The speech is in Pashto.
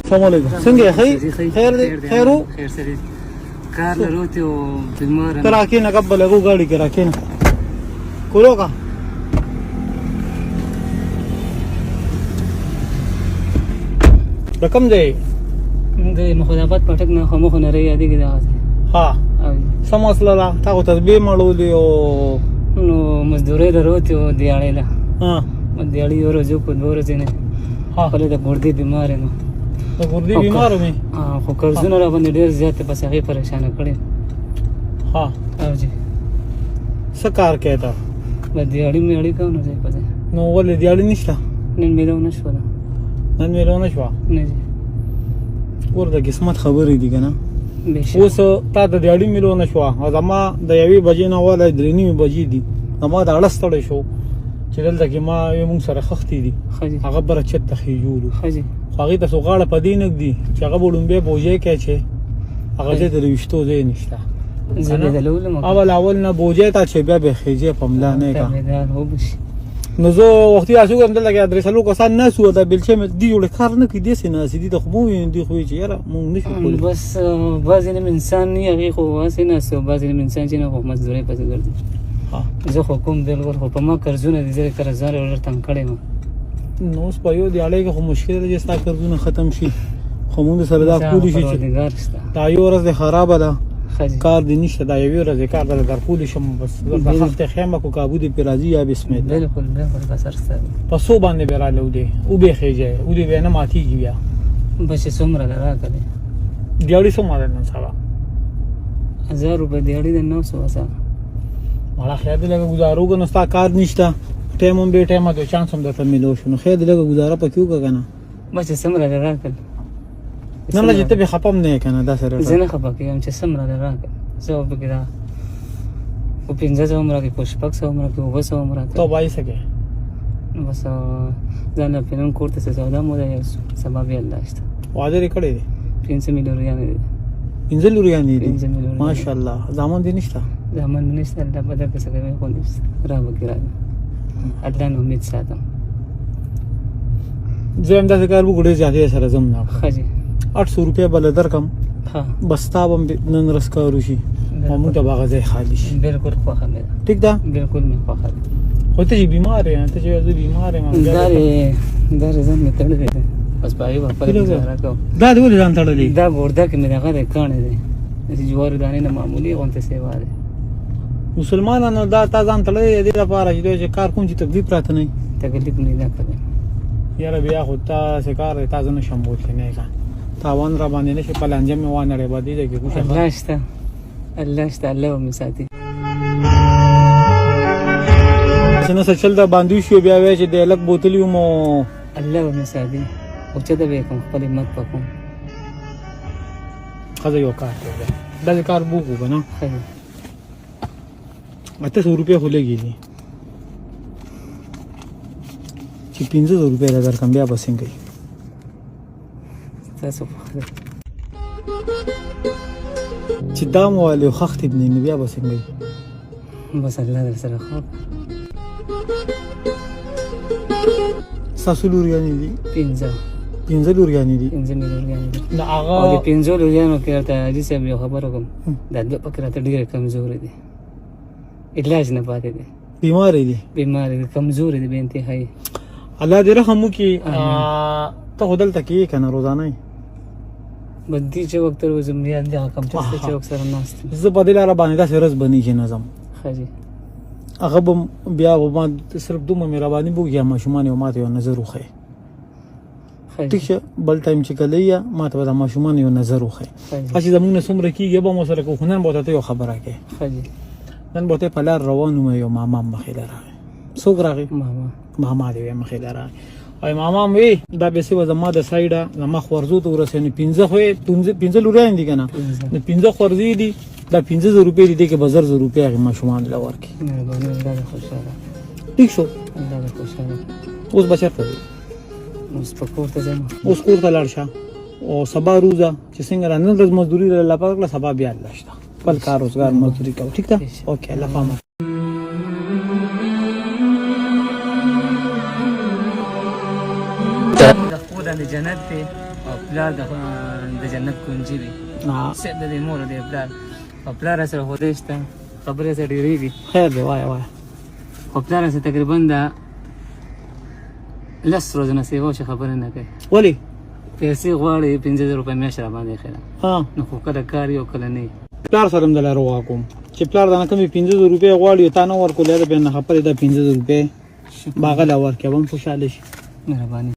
السلام علیکم څنګه یې خیر دی خیر وو خیر سره کار لرو ته بیمار تر راکینه قبل هغه ګاډي کې راکینه کولو کا رقم دی د مخالفت پټک نه خو مخ نه ری یادې کې دا ها سم مسله لا تاسو تسبیح مړولې او نو مزدوري لرو ته دیاړې لا ها دیاړې ورځو په ورځې نه ها خلک د ګردې بیمار نه د ګردې بیمار مې خو قرضونه را باندې ډېر زیات بس هغه پریشان کړي ها او جی څه کار کوي تا د دیاړې مې اړې کوم نه ځای پځه نو ولې دیاړې نشته نن مې نه شو نن مې نه شو نه جی ور د قسمت خبرې دي کنه بهشه اوس تا د دیاړې مې نه شو او زما د یوې بجې نه ولا درې نیمې بجې دي زما د اړستړې شو چې دلته کې ما یو مونږ سره خختې دي هغه بره چت ته خېجولو هغې ته سوغاړه په دې نږدې چې هغه به لومبی بوجۍ کوي چې هغه ځای ته د ویشتو ځای نشته اول نه بوجۍ ته چې بیا به خېجې په ملا نه کا نو زه وختي راشو کوم دلته کې درې څلور کسان ناسو د بلچې مې دې جوړې کار نه کوي داسې ناسې دي ته خو مو دي خو چې یاره مونږ نشو کولی بس بعضې نیم انسان نه هغې خو هسې ناسو بعضې نیم انسان چې نه خو مزدورۍ پسې ګرځي زه خو کوم بالکل خو په ما قرضونه دي زه قرضدار ډېر تنګ کړی یم نو اوس په یو دیاړۍ کې خو مشکل دی چې ستا قرضونه ختم شي خو مونږ سره دا کولی شي چې دا یو ورځ دی خرابه ده کار دی نشته دا یوې ورځې کار در درکولی شم بس د هفتې خیمه کو کابو دې پې راځي یا بسم الله بالکل بس هر څه په څو باندې به راله ودې وبې خېجی ودې بیا نه ماتېږي بیا بس چې څومره ده راکړې دیاړۍ څومره ده نن سبا 1000 روپۍ دیاړۍ ده 900 سره مړه خیر دی لږه ګزارو که نو ستا کار نشته ټایم هم بې ټایمه دی چانس هم درته میلو شو نو خیر دی لږه ګزاره پکې وکړه که نه بس چې څومره ده راکړل نه نه چې ته بې خفه هم نه یې که نه داسې زه نه خفه کېږم چې څومره ده راکړل زه به پکې دا خو 1500 هم راکړې خو 600 هم راکړې 900 هم راکړې ته وایي څه کوې بس ځان له فلم کور ته څه سودا موده یو سبا بیا الله شته واده یې کړی دی 500 میلیونیانې دي 15 لوریانې دي 15 میلیونیانې ماشاءالله زامن دې نشته زامن مې نشته الله به درکړي څه کوي خو نشته را به کې راځي الله نه امید ساتم زه هم داسې کار وکړو ډېر زیاتې سره ځم نه ښه جي 800 روپۍ به له درکړم بس تا به نن ورځ کار وشي او موږ ته به هغه ځای خالي شي بالکل خوښه مې ده ټیک ده بالکل مې خوښه ده خو ته چې بیمار یې ته چې زه بیمار یم دا ځان مې تړلی دی بس په هغې به خپله ګزاره کوم دا دې ولې ځان تړلی دا ګورده کې مې دغه دی کاڼی دی د جوارو دانې نه معمولي غوندې سیوا دی مسلمانانو دا تا ځان تړلی دی دې لپاره چې دوی چې کار کوم چې تکلیف راته نه وي تکلیف نه ده کړی یاره بیا خو تاسې کار دی تا زه نه شم بوتلی نه تاوان را باندې نه شي په لانجه مې وانړی به دې ځای کې کوشش الله شته الله شته الله به مې ساتي چې نه څه چل دا باندې شو بیا وایي چې د لږ بوتلي وم الله به مې ساتي اوچته به یې کوم خپل همت به کوم ښځه یو کار کوي داسې کار وکړو که نه ښه 800 روپۍ خو لږې دي چې 1500 روپۍ له درکړم بیا به څنګه وي تاسو خوښ ده چې دا مو والې خښتې بنې نو بیا به څنګه وي بس الله در سره ښه ستاسو لوریانې دي 15 لوریانې دي 15 لوریانې دي د هغه او د 15 لوریانو کې راته حاجي صاحب یو خبره کوم دا دوه پکې راته ډېرې کمزورې دي علاج نه پاتې دي بیمارې دي کمزورې دي بې انتهایي الله دې رحم وکړي ته خو دلته کې که نه روزانه بدي چې وخت تر وزم یاد دي هغه کم چې وخت سره ناست زه په دې لاره باندې داسې ورځ بني چې نه ځم ښه جي هغه به بیا به ما صرف دومره مهرباني به وکړي ماشومان یو ما ته یو نظر وښیي ټیک شه بل ټایم چې کله یې ما ته به د ماشومان یو نظر وښیي چې زموږ نه څومره کېږي به مو سره کوو خو نن به ورته یو خبره کوې نن به ورته په لار روان وم یو ماما مخې له راغی څوک راغی ماما دې وی مخې له راغی او ماما وی دا به څه زما د سایډه زما خورزو ته ورسېنو 15 خو 15 لوریان دي که نه نو 15 خورزې دي دا 15 روپۍ دي کې به 1000 روپۍ هغې ماشومان له ورکړي ټیک شو اوس به چېرته ځې اوس په کور ته ځم اوس کور ته لاړ شه او سبا روزه چې څنګه را نن ورځ مزدوري الله پاک کړه سبا بیا الله شته خپل کار روزګار مزدوري کوو ټیک ده اوکې الله پامه د جنت دی او پلار د جنت کونجي دی سید د مور دی پلار او پلار سره خدای شته خبره سره ډیریږي خیر دی وای خو پلار سره تقریبا د 10 ورځې نه سیوا چې خبره نه کوي ولی پیسې غواړي 5000 روپۍ میاشت را باندې خیره نو خو کله کار یو کله نه پلار سره هم د لارو کوم چې پلار دا نه کمې 5000 روپۍ غواړي تا نه ورکول یا به نه خبرې د 5000 روپۍ باغله ورکوم خوشاله شي مهرباني